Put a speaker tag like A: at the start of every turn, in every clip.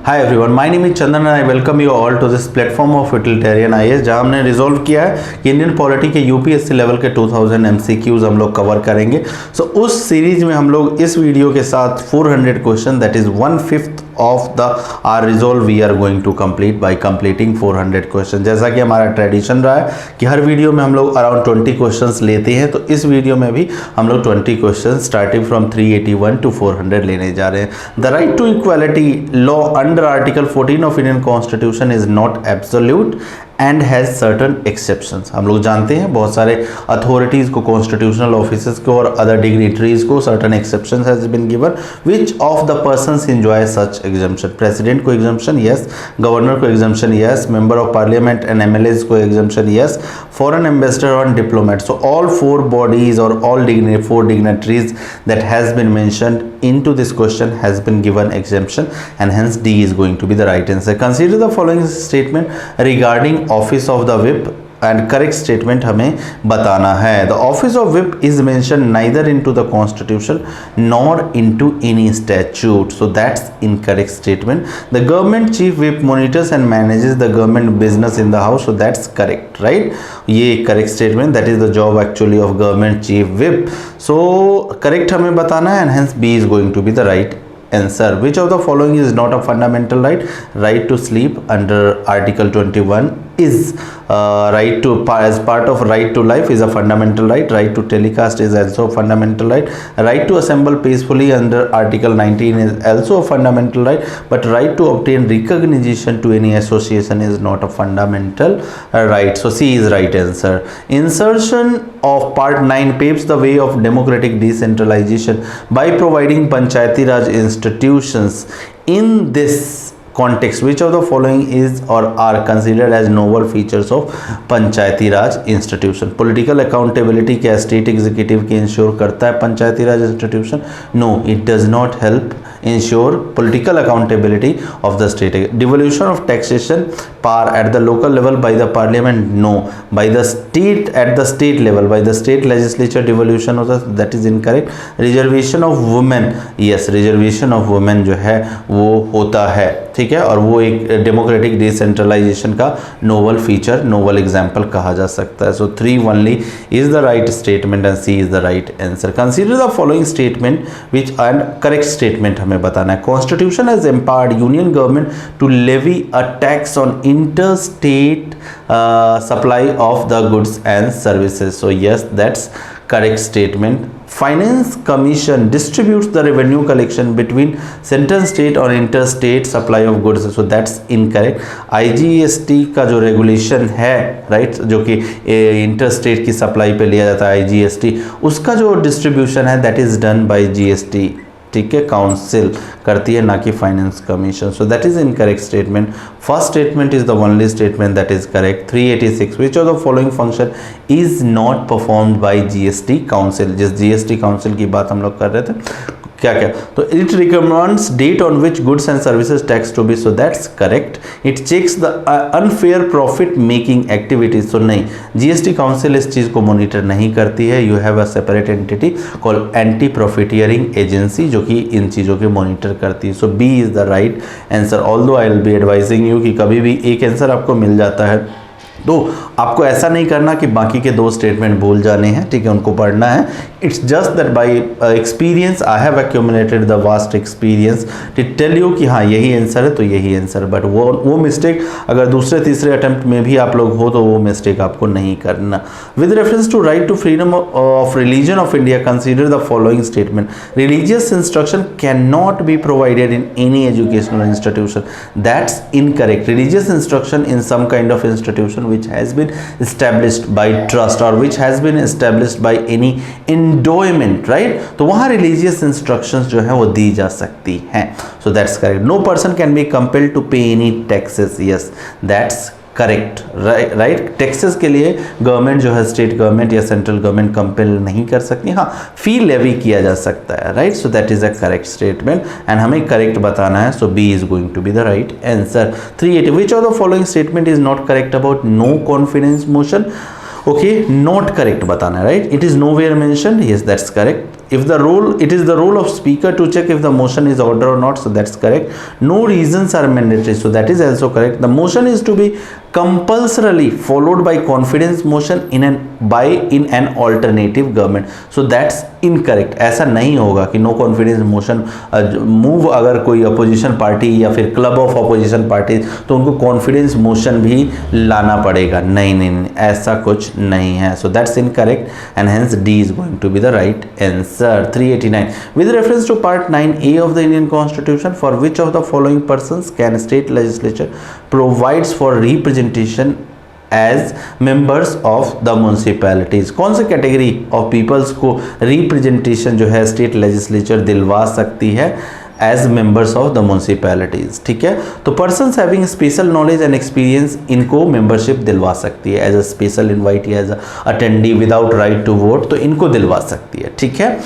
A: Hi everyone, my name is Chandan and I welcome you all to this platform of utilitarian IAS, जहां हमने resolve किया है कि Indian polity के UPSC level के 2000 एमसीक्यूज हम लोग कवर करेंगे। सो उस सीरीज में हम लोग इस वीडियो के साथ 400 question, that is 1/5 of the are resolve we are going to complete by completing 400 question. जैसा कि हमारा ट्रेडिशन रहा है कि हर वीडियो में हम लोग अराउंड 20 क्वेश्चंस लेते हैं, तो इस वीडियो में भी हम लोग 20 क्वेश्चन स्टार्टिंग फ्रॉम 381 टू 400 लेने जा रहे हैं। The right to equality law under article 14 of Indian constitution is not absolute and has certain exceptions. हम लोग जानते हैं बहुत सारे अथॉरिटीज को, कॉन्स्टिट्यूशनल ऑफिसर्स को और अदर डिग्निटरीज को certain exceptions has been given. Which of the persons enjoy such exemption? President को एग्जम्पशन, यस। गवर्नर को exemption, yes. Member of parliament and MLAs को एग्जम्पशन, यस। फॉरेन एम्बेसडर और diplomat. So all 4 bodies or all 4 dignitaries that has been mentioned into this question has been given exemption, and hence D is going to be the right answer. Consider the following statement regarding office of the whip and correct statement हमें बताना है। The office of whip is mentioned neither into the constitution nor into any statute, so that's incorrect statement. The government chief whip monitors and manages the government business in the house, so that's correct, right? ये correct statement, that is the job actually of government chief whip, so correct हमें बताना है, and hence B is going to be the right answer. Which of the following is not a fundamental right? Right to sleep under article 21 is right to, as part of right to life, is a fundamental right. Right to telecast is also a fundamental right. Right to assemble peacefully under article 19 is also a fundamental right, but right to obtain recognition to any association is not a fundamental right. So C is right answer. Insertion of part 9 paves the way of democratic decentralization by providing panchayati raj institutions. In this context, which of the following is or are considered as novel features of Panchayati Raj institution? Political accountability क्या state executive की ensure करता है Panchayati Raj institution? No, it does not help ensure political accountability of the state. Devolution of taxation power at the local level by the parliament? No, by the state, at the state level, by the state legislature devolution होता है, that is incorrect. Reservation of women, yes, reservation of women जो है वो होता है, ठीक है, और वो एक डेमोक्रेटिक डिसेंट्रलाइजेशन का नोवल फीचर, नोवल एग्जाम्पल कहा जा सकता है। सो 3 only is the right statement and C is the right answer. Consider the following statement which and correct statement हमें बताना है। Constitution has empowered union government to levy a tax on interstate supply of the goods and services. So yes, that's correct statement. Finance Commission distributes the revenue collection between central state और interstate supply of goods, so that's incorrect. IGST का जो regulation है, right, जो कि interstate की supply पे लिया जाता है IGST, उसका जो डिस्ट्रीब्यूशन है that is done by GST, ठीक है, काउंसिल करती है, ना कि finance commission. So that is incorrect statement. First statement is the only statement that is correct. 386 which of the following function is not performed by GST council? जिस GST council की बात हम लोग कर रहे थे, क्या क्या, तो it recommends date on which goods and services tax to be, so that's correct. It checks the unfair profit making activities, so नहीं, GST काउंसिल इस चीज को मॉनिटर नहीं करती है। You have a separate entity called anti profiteering agency जो कि इन चीजों के मॉनिटर करती है। So B is the right answer. Although I will be advising you कि कभी भी एक आंसर आपको मिल जाता है तो आपको ऐसा नहीं करना कि बाकी के 2 स्टेटमेंट भूल जाने हैं, ठीक है, उनको पढ़ना है। It's just that by experience I have accumulated the vast experience to tell you कि हाँ यही आंसर है तो यही आंसर, बट वो मिस्टेक अगर दूसरे तीसरे अटेम्प्ट में भी आप लोग हो तो वो मिस्टेक आपको नहीं करना। With reference to right to freedom of religion of India, consider the following statement. Religious instruction can not be provided in any educational institution, that's incorrect. Religious instruction in some kind of institution which has been established by trust or which has been established by any endowment, right? तो वहाँ religious instructions जो है वो दी जा सकती हैं, so that's correct. No person can be compelled to pay any taxes, yes, that's correct, right. Taxes के लिए गवर्नमेंट जो है, स्टेट गवर्नमेंट या सेंट्रल गवर्नमेंट कंपेल नहीं कर सकती, हाँ फी लेवी किया जा सकता है, right. So that is a correct statement and हमें करेक्ट बताना है, so B is going to be the right answer. 380 which of the following statement is not correct about no confidence motion? Okay, not correct बताना है, right. It is nowhere mentioned, yes that's correct. if the rule, it is the role of speaker to check if the motion is order or not, so that's correct. No reasons are mandatory, so that is also correct. The motion is to be compulsorily followed by confidence motion in an alternative government, so that's incorrect. ऐसा नहीं होगा कि no confidence motion move अगर कोई opposition party या फिर club of opposition party तो उनको कॉन्फिडेंस मोशन भी लाना पड़ेगा. नहीं नहीं नहीं, ऐसा कुछ नहीं है. So that's incorrect and hence D is going to be the right answer. 389 with reference to part 9A of the Indian constitution for which of the following persons can state legislature provides for representation as members of the municipalities. कौन से category of peoples को representation जो है state legislature दिलवा सकती है as members of the municipalities. ठीक है, तो persons having special knowledge and experience इनको मेंबरशिप दिलवा सकती है एज अ स्पेशल इनवाइट या as attendee without right to vote, तो इनको दिलवा सकती है. ठीक है,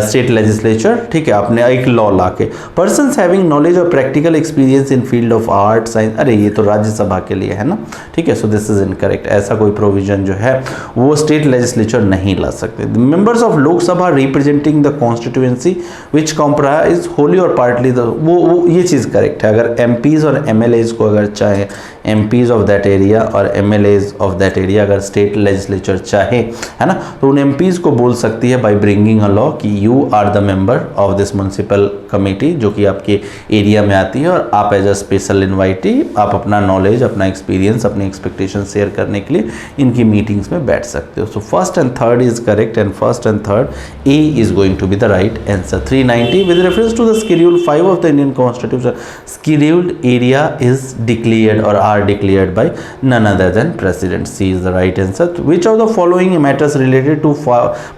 A: स्टेट लेजिस्लेचर. ठीक है, अपने एक लॉ ला के. पर्सन्स हैविंग नॉलेज और practical experience in field of art science, अरे ये तो राज्यसभा के लिए है ना. ठीक है, सो दिस इज इनकरेक्ट. ऐसा कोई प्रोविजन जो है वो स्टेट लेजिस्लेचर नहीं ला सकते. Members of Lok Sabha representing the constituency which comprise Holi partly वो ये चीज़ करेक्ट है. अगर एमपीज और एमएलएज को अगर चाहे, एमपीज ऑफ दैट एरिया और एमएलएज ऑफ दैट एरिया अगर स्टेट लेजिस्लेचर चाहे, है ना, तो उन एमपीज को बोल सकती है बाय ब्रिंगिंग अ लॉ कि you are the member of this municipal committee जो कि आपके एरिया में आती है और आप एज अ स्पेशल इन्वाइटी आप अपना नॉलेज, अपना एक्सपीरियंस, अपनी एक्सपेक्टेशन शेयर करने के लिए इनकी मीटिंग्स में बैठ सकते हो. So first and third is correct and first and third A is going to be the right answer. 390 with reference to the Schedule 5 of the Indian Constitution, scheduled area is declared or are declared by none other than President. C is the right answer. Which of the following matters related to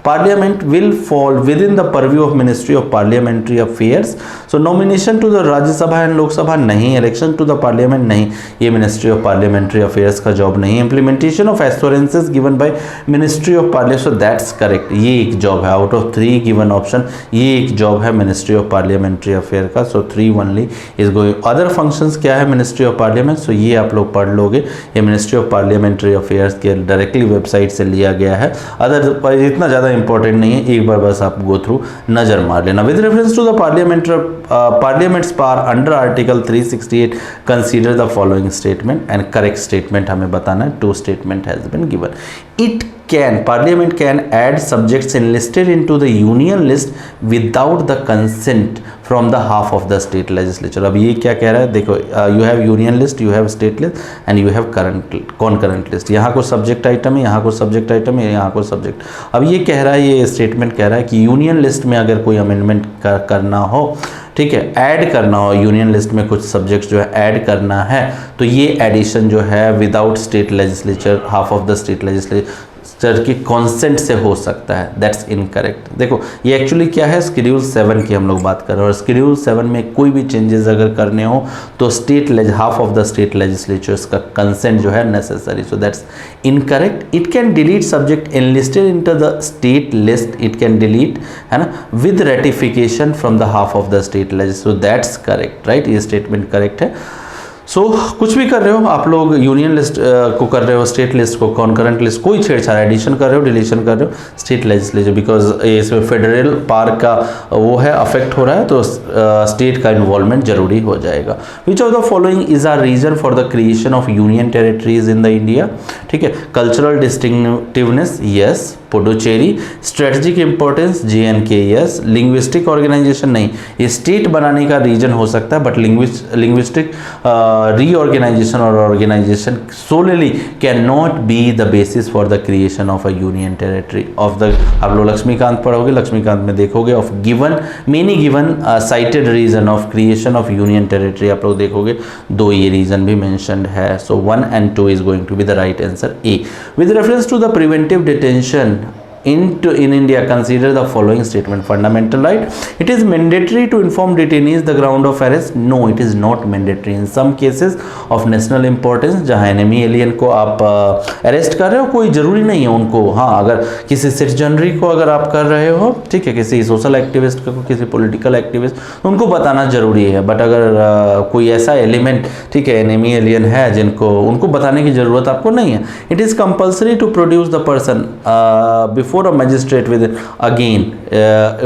A: Parliament will fall within the purview of Ministry of Parliamentary Affairs? So nomination to the Rajya Sabha and Lok Sabha नहीं, election to the Parliament नहीं, ये Ministry of Parliamentary Affairs का job नहीं. Implementation of assurances given by Ministry of Parliament, so that's correct. ये एक job है out of 3 given option, ये एक job है Ministry of Parliamentary अफेयर का. सो 3 only is going. Other functions क्या है मिनिस्ट्री ऑफ पार्लियामेंट, सो ये आप लोग पढ़ लोगे. ये मिनिस्ट्री ऑफ पार्लियामेंट्री अफेयर्स के डायरेक्टली वेबसाइट से लिया गया है. अदर इतना ज़्यादा इंपॉर्टेंट नहीं है, एक बार बस आप गो थ्रू नजर मार लेना. With reference to the parliament's power under article 368 consider the following statement and correct statement हमें बताना है. 2 statement has been given. It Parliament can add subjects enlisted into the union list without the consent from the half of the state legislature. अब ये क्या कह रहा है, देखो, you have union list, you have state list and you have concurrent list. यहाँ को subject item है, यहाँ को सब्जेक्ट आइटम है, यहाँ को सब्जेक्ट. अब ये कह रहा है, ये स्टेटमेंट कह रहा है कि यूनियन लिस्ट में अगर कोई अमेंडमेंट करना हो, ठीक है, ऐड करना हो, यूनियन लिस्ट में कुछ सब्जेक्ट्स जो है ऐड करना है, तो ये एडिशन जो है without state legislature, half of the state legislature की कॉन्सेंट से हो सकता है. That's incorrect. देखो ये एक्चुअली क्या है, शेड्यूल 7 की हम लोग बात कर रहे हैं और शेड्यूल 7 में कोई भी चेंजेस अगर करने हो तो half of the state legislatures का कंसेंट जो है necessary. So that's incorrect. It can delete subject enlisted into the state list, it can delete, है ना, with ratification from the half of the state legislature. So that's correct, right, ये statement correct है. सो कुछ भी कर रहे हो आप लोग, यूनियन लिस्ट को कर रहे हो, स्टेट लिस्ट को, कॉन्करेंट लिस्ट, कोई छेड़छाड़, एडिशन कर रहे हो, डिलीशन कर रहे हो, स्टेट लेजिस्लेचर, बिकॉज इसमें फेडरल पावर का वो है अफेक्ट हो रहा है, तो स्टेट का इन्वॉल्वमेंट जरूरी हो जाएगा. Which of the following is are reason for the creation of union territories in the India. ठीक है, cultural distinctiveness, yes. Puducherry. Strategic importance, JNK, yes. Linguistic organisation नहीं, ये स्टेट बनाने का रीजन हो सकता है, बट लिंग्विस्टिक रीऑर्गेनाइजेशन और organisation solely can not be the basis for the creation of a union territory of the. आप लोग लक्ष्मीकांत पढ़ोगे, लक्ष्मीकांत में देखोगे of given many given cited reason of creation of union territory, आप लोग देखोगे 2 ये रीजन भी मेंशन्ड है. So 1 and 2 is going to be the right answer, A. With reference to the preventive detention in India, consider the following statement. Fundamental right. It is mandatory to inform detainees the ground of arrest. No, it is not mandatory. In some cases of national importance, जहाँ enemy alien को आप arrest कर रहे हो, कोई ज़रूरी नहीं है उनको, हाँ, अगर किसी सिटीजनरी को अगर आप कर रहे हो, ठीक है, किसी सोशल एक्टिविस्ट को, किसी पॉलिटिकल एक्टिविस्ट, उनको बताना जरूरी है. बट अगर कोई ऐसा एलिमेंट, ठीक है, एनिमी एलियन है जिनको, उनको बताने की ज़रूरत आपको नहीं है. It is compulsory to produce the person before a magistrate with again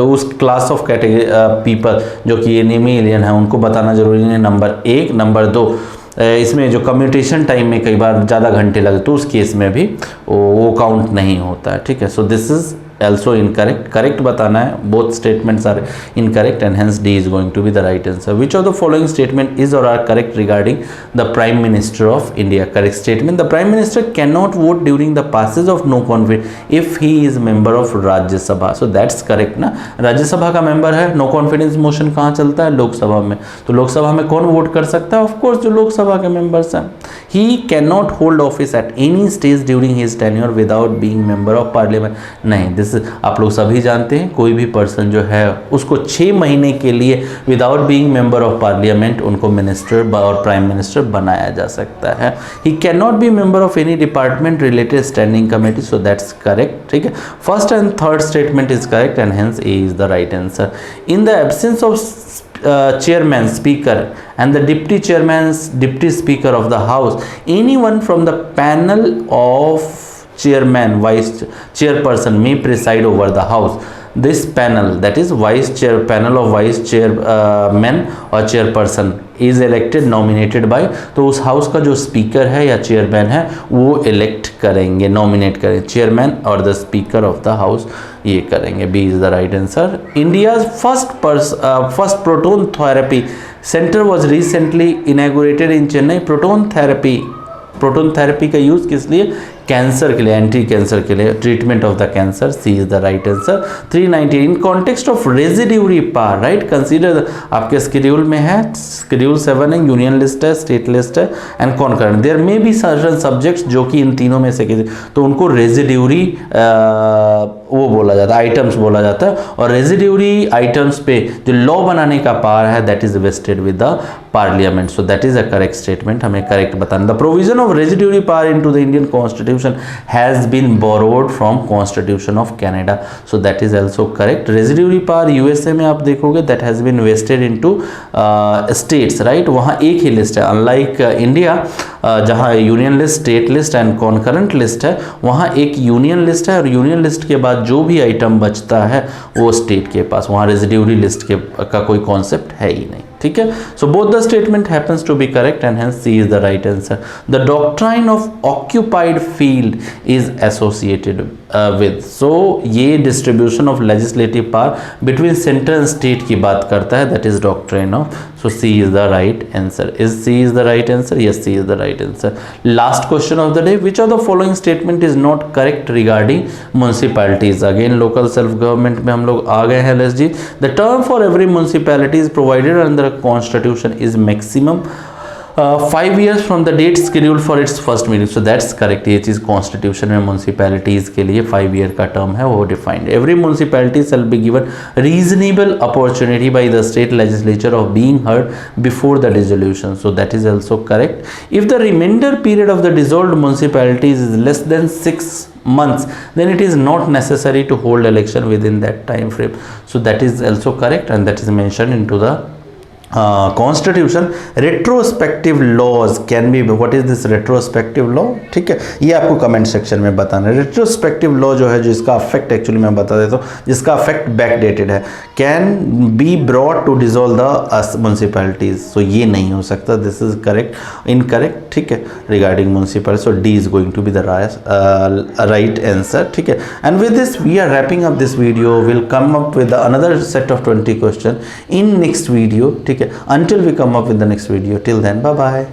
A: उस क्लास ऑफ कैटेगरी पीपल जो कि एनिमी एलियन है उनको बताना जरूरी है, नंबर 1। नंबर 2, इसमें जो कम्यूटेशन टाइम में कई बार ज़्यादा घंटे लगे तो उस केस में भी वो काउंट नहीं होता है, ठीक है। So this is also incorrect, correct बताना है, both statements are incorrect and hence D is going to be the right answer. Which of the following statement is or are correct regarding the Prime Minister of India? Correct statement, the Prime Minister cannot vote during the passage of no confidence if he is member of Rajya Sabha. So that's correct ना, राज्य सभा का member है, no confidence motion कहाँ चलता है, लोकसभा में, तो लोकसभा में कौन वोट कर सकता है, ऑफ कोर्स जो लोकसभा के मेंबर्स हैं। He cannot hold office at any stage during his tenure without being member of parliament. नहीं, आप लोग सभी जानते हैं, कोई भी पर्सन जो है उसको 6 महीने के लिए without being member of parliament उनको मिनिस्टर और प्राइम मिनिस्टर बनाया जा सकता है। He can not B member of any department related standing committee, so that's correct, ठीक है। First and third statement is correct and hence A is the right answer. In the absence of chairman, speaker and the deputy speaker of the house, anyone from the panel of chairman, vice chairperson may preside over the house. This panel, that is panel of vice chairman or chairperson is elected nominated by, तो उस house का जो speaker है या chairman है वो elect करेंगे, nominate करेंगे, चेयरमैन और the speaker of the house ये करेंगे। B is the right answer. India's first proton therapy centre was recently inaugurated in Chennai. Proton therapy का यूज़ किस लिए, कैंसर के लिए, एंटी कैंसर के लिए, treatment of the cancer. C is the right answer. 390 in context of residuary power, right, consider आपके schedule में है, स्केड्यूल 7 है, यूनियन लिस्ट है, स्टेट लिस्ट है and concurrent. There may be certain subjects जो कि इन तीनों में से किसी, तो उनको रेजिड्यूरी वो बोला जाता है, आइटम्स बोला जाता है, और रेजिड्यूरी आइटम्स पे जो लॉ बनाने का पावर है that is wasted with the parliament. So that is a correct statement, हमें करेक्ट बताना। The provision of residuary power into the Indian constitution has been borrowed from Constitution of Canada, so that is also correct. Residuary power USA में आप देखोगे that has been vested into states, right, वहाँ एक ही list है, unlike India जहाँ union list, state list and concurrent list है, वहाँ एक यूनियन लिस्ट है और यूनियन लिस्ट के बाद जो भी आइटम बचता है वो स्टेट के पास, वहाँ रेजिड्यूरी लिस्ट का कोई कॉन्सेप्ट है ही नहीं, ठीक है। So both the statement happens to be correct and hence C is the right answer. The doctrine of occupied field is associated with, so ये distribution of legislative power between centre and state की बात करता है, that is doctrine of, so C is the right answer. Is C is the right answer? Yes, C is the right answer. Last question of the day, which of the following statement is not correct regarding municipalities? Again local self government में हम लोग आ गए हैं, let's जी। The term for every municipality is provided under constitution is maximum 5 years from the date scheduled for its first meeting, so that's correct। ये चीज़ constitution में municipalities के लिए 5 year का टर्म है वो defined. Every municipality shall be given reasonable opportunity by the state legislature of being heard before the dissolution, so that is also correct. If the reminder period of the dissolved municipalities is less than 6 months, then it is not necessary to hold election within that time frame, so that is also correct and that is mentioned into the constitution. Retrospective laws can be, what is this retrospective law, ठीक है, ये आपको comment section में बताना है। Retrospective law जो है जिसका अफेक्ट एक्चुअली मैं बता देता हूँ, जिसका अफेक्ट बैक डेटेड है, can be brought to dissolve the municipalities, so ये नहीं हो सकता, दिस इज करेक्ट, इनकरेक्ट, ठीक है, regarding municipality, so D is going to be the right answer, ठीक है। And with this we are wrapping up this video, will come up with another set of 20 question in next video, ठीक है। Until we come up with the next video, till then, bye bye.